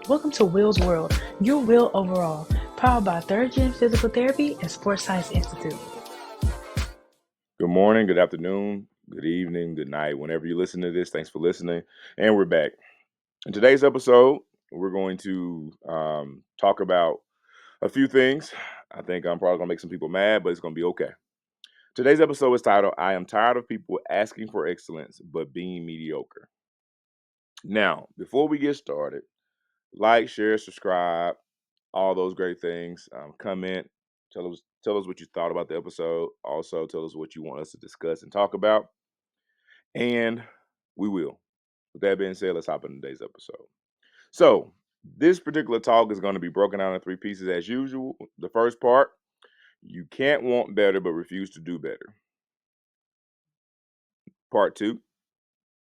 Welcome to Will's World, your will overall, powered by Third Gen Physical Therapy and Sports Science Institute. Good morning, good afternoon, good evening, good night. Whenever you listen to this, thanks for listening. And we're back. In today's episode, we're going to talk about a few things. I think I'm probably going to make some people mad, but it's going to be okay. Today's episode is titled, I am tired of people asking for excellence, but being mediocre. Now, before we get started, like, share, subscribe, all those great things. Comment, tell us what you thought about the episode. Also, tell us what you want us to discuss and talk about. And we will. With that being said, let's hop into today's episode. So, this particular talk is going to be broken down in three pieces as usual. The first part, you can't want better but refuse to do better. Part two,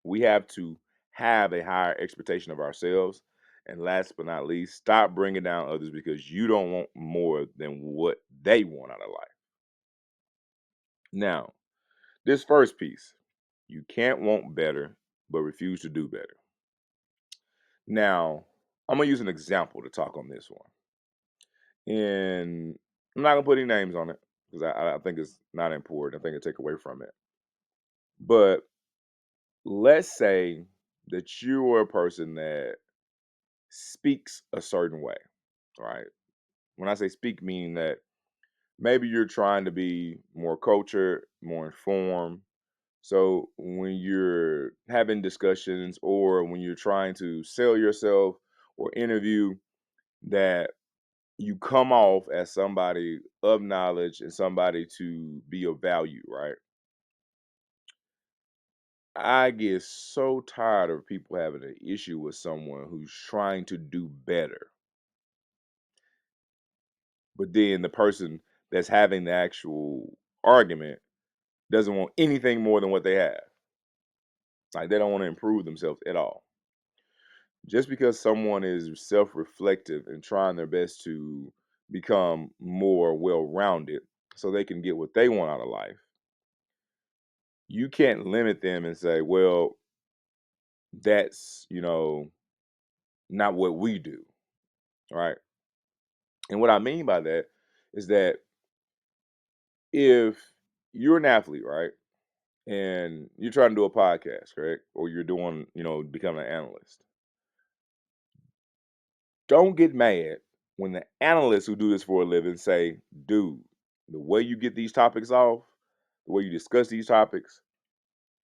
we have to have a higher expectation of ourselves. And last but not least, stop bringing down others because you don't want more than what they want out of life. Now, this first piece, you can't want better but refuse to do better. Now, I'm going to use an example to talk on this one. And I'm not going to put any names on it because I think it's not important. I think it'll take away from it. But let's say that you are a person that speaks a certain way, right? When I say speak, meaning that maybe you're trying to be more cultured, more informed. So when you're having discussions or when you're trying to sell yourself or interview, that you come off as somebody of knowledge and somebody to be of value, right? I get so tired of people having an issue with someone who's trying to do better, but then the person that's having the actual argument doesn't want anything more than what they have. Like they don't want to improve themselves at all. Just because someone is self-reflective and trying their best to become more well-rounded so they can get what they want out of life, you can't limit them and say, well, that's, not what we do, right? And what I mean by that is that if you're an athlete, right, and you're trying to do a podcast, correct, or you're doing, becoming an analyst, don't get mad when the analysts who do this for a living say, dude, the way you get these topics off, the way you discuss these topics,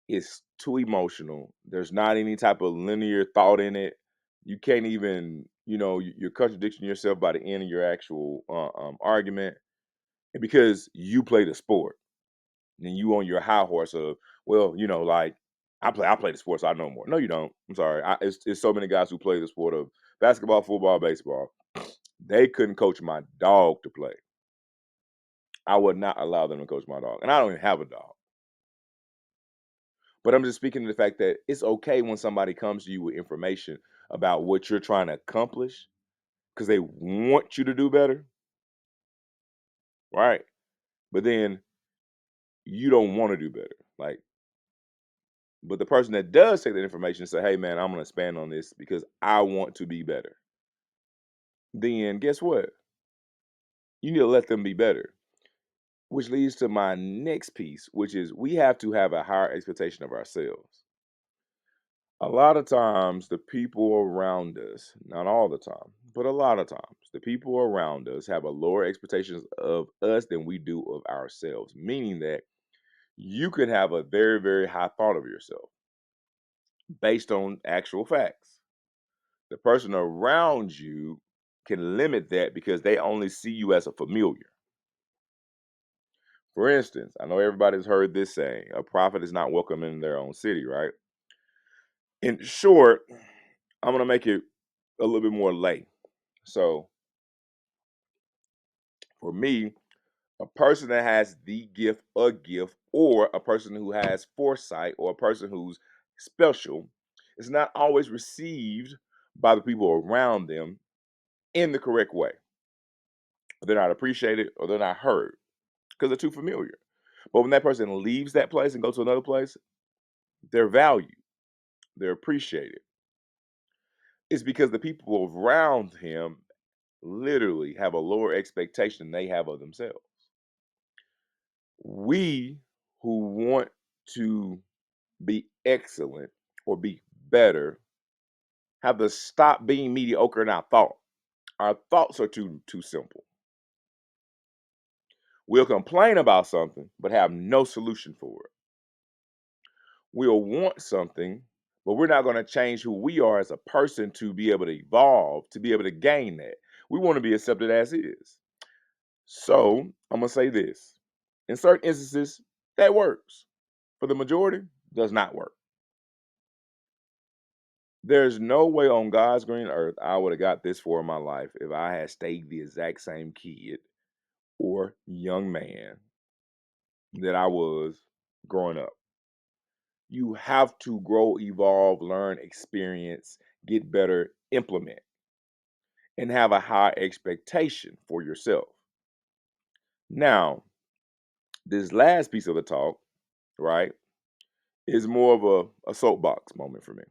is too emotional. There's not any type of linear thought in it. You can't even, you're contradicting yourself by the end of your actual argument. And because you play the sport, and you on your high horse of, well, like I play the sport, so I know more. No, you don't. I'm sorry. It's so many guys who play the sport of basketball, football, baseball. They couldn't coach my dog to play. I would not allow them to coach my dog, and I don't even have a dog. But I'm just speaking to the fact that it's okay when somebody comes to you with information about what you're trying to accomplish because they want you to do better, right? But then you don't want to do better. Like, but the person that does take that information and say, hey man, I'm gonna expand on this because I want to be better. Then guess what? You need to let them be better. Which leads to my next piece, which is we have to have a higher expectation of ourselves. A lot of times, the people around us, not all the time, but a lot of times, the people around us have a lower expectations of us than we do of ourselves, meaning that you could have a very, very high thought of yourself based on actual facts. The person around you can limit that because they only see you as a familiar. For instance, I know everybody's heard this saying, a prophet is not welcome in their own city, right? In short, I'm going to make it a little bit more lay. So, for me, a person that has the gift, a gift, or a person who has foresight, or a person who's special, is not always received by the people around them in the correct way. They're not appreciated or they're not heard because they're too familiar. But when that person leaves that place and goes to another place, they're valued, they're appreciated. It's because the people around him literally have a lower expectation than they have of themselves. We who want to be excellent or be better have to stop being mediocre in our thought. Our thoughts are too simple. We'll complain about something but have no solution for it. We'll want something, but we're not going to change who we are as a person to be able to evolve, to be able to gain that. We want to be accepted as is. So I'm going to say this. In certain instances, that works. For the majority, does not work. There's no way on God's green earth I would have got this far in my life if I had stayed the exact same kid or young man that I was growing up. You have to grow, evolve, learn, experience, get better, implement, and have a high expectation for yourself. Now, this last piece of the talk, right, is more of a soapbox moment for me.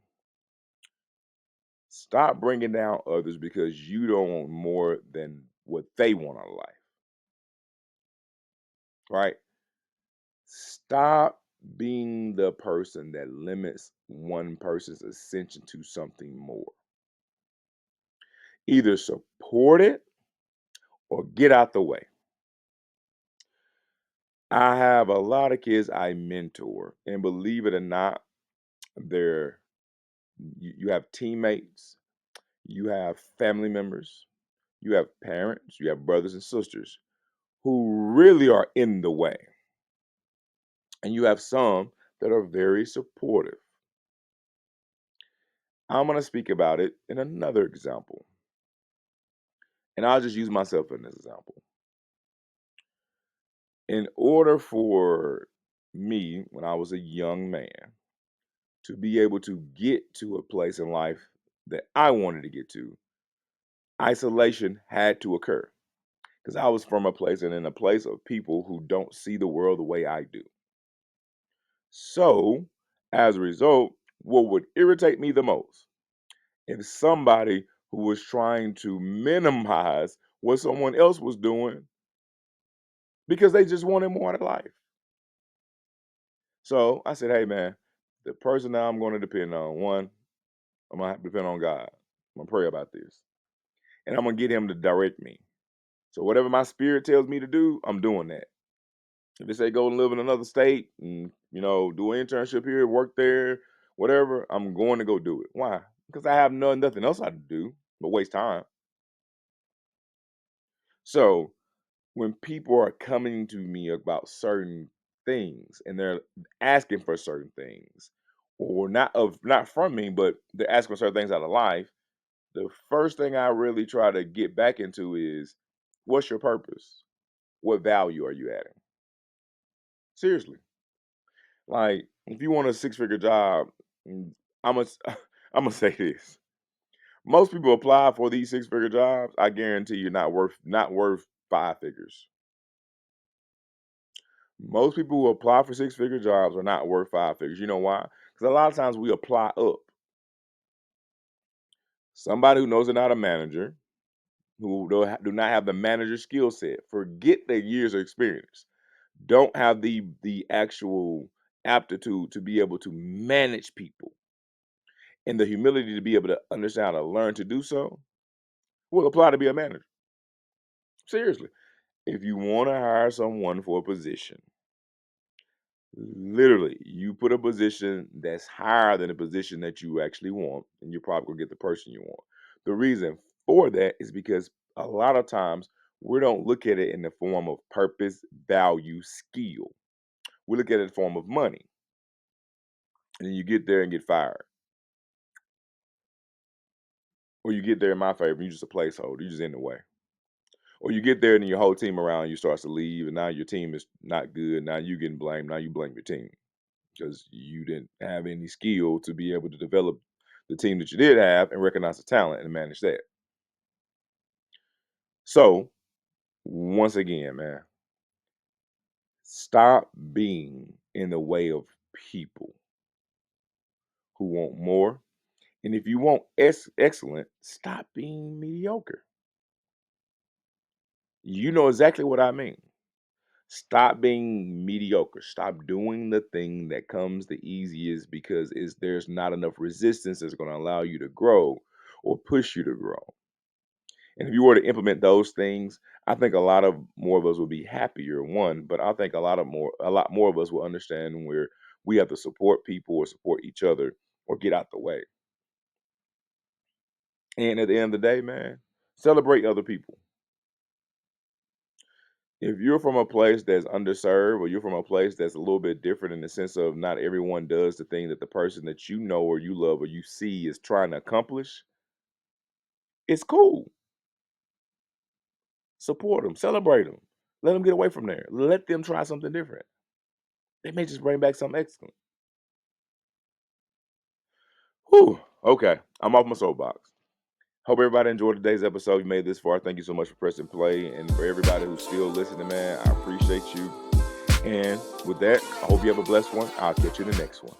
Stop bringing down others because you don't want more than what they want out of life, right? Stop being the person that limits one person's ascension to something more. Either support it or get out the way. I have a lot of kids I mentor, and believe it or not, they're you have teammates, you have family members, you have parents, you have brothers and sisters who really are in the way. And you have some that are very supportive. I'm going to speak about it in another example. And I'll just use myself in this example. In order for me, when I was a young man, to be able to get to a place in life that I wanted to get to, isolation had to occur because I was from a place and in a place of people who don't see the world the way I do. So, as a result, what would irritate me the most if somebody who was trying to minimize what someone else was doing because they just wanted more out of life. So I said, hey man, the person that I'm going to depend on, one, I'm gonna have to depend on God. I'm gonna pray about this. And I'm gonna get him to direct me. So whatever my spirit tells me to do, I'm doing that. If they say go and live in another state and do an internship here, work there, whatever, I'm going to go do it. Why? Because I have nothing else I do but waste time. So when people are coming to me about certain things and they're asking for certain things, or not from me, but they're asking for certain things out of life, the first thing I really try to get back into is what's your purpose? What value are you adding? Seriously. Like, if you want a six-figure job, I'm gonna I'm gonna say this. Most people apply for these six-figure jobs. I guarantee you're not worth five figures. Most people who apply for six-figure jobs are not worth five figures. You know why? Because a lot of times we apply up. Somebody who knows they're not a manager, who do not have the manager skill set, forget their years of experience, don't have the actual aptitude to be able to manage people and the humility to be able to understand how to learn to do so, will apply to be a manager. Seriously. If you want to hire someone for a position, literally, you put a position that's higher than the position that you actually want, and you're probably gonna get the person you want. The reason for that is because a lot of times we don't look at it in the form of purpose, value, skill. We look at it in the form of money. And then you get there and get fired. Or you get there in my favor, you're just a placeholder, you're just in the way. Or you get there and then your whole team around you starts to leave, and now your team is not good. Now you getting blamed. Now you blame your team because you didn't have any skill to be able to develop the team that you did have and recognize the talent and manage that. So, once again, man, stop being in the way of people who want more And if you want excellent, stop being mediocre. You know exactly what I mean. Stop being mediocre. Stop doing the thing that comes the easiest because there's not enough resistance that's going to allow you to grow or push you to grow. And if you were to implement those things, I think a lot of more of us would be happier. One, but I think a lot more of us will understand where we have to support people or support each other or get out the way. And at the end of the day, man, celebrate other people. If you're from a place that's underserved or you're from a place that's a little bit different in the sense of not everyone does the thing that the person that you know or you love or you see is trying to accomplish, it's cool. Support them, celebrate them, let them get away from there. Let them try something different. They may just bring back something excellent. Whew. Okay, I'm off my soapbox. Hope everybody enjoyed today's episode. You made this far. Thank you so much for pressing play. And for everybody who's still listening, man, I appreciate you. And with that, I hope you have a blessed one. I'll catch you in the next one.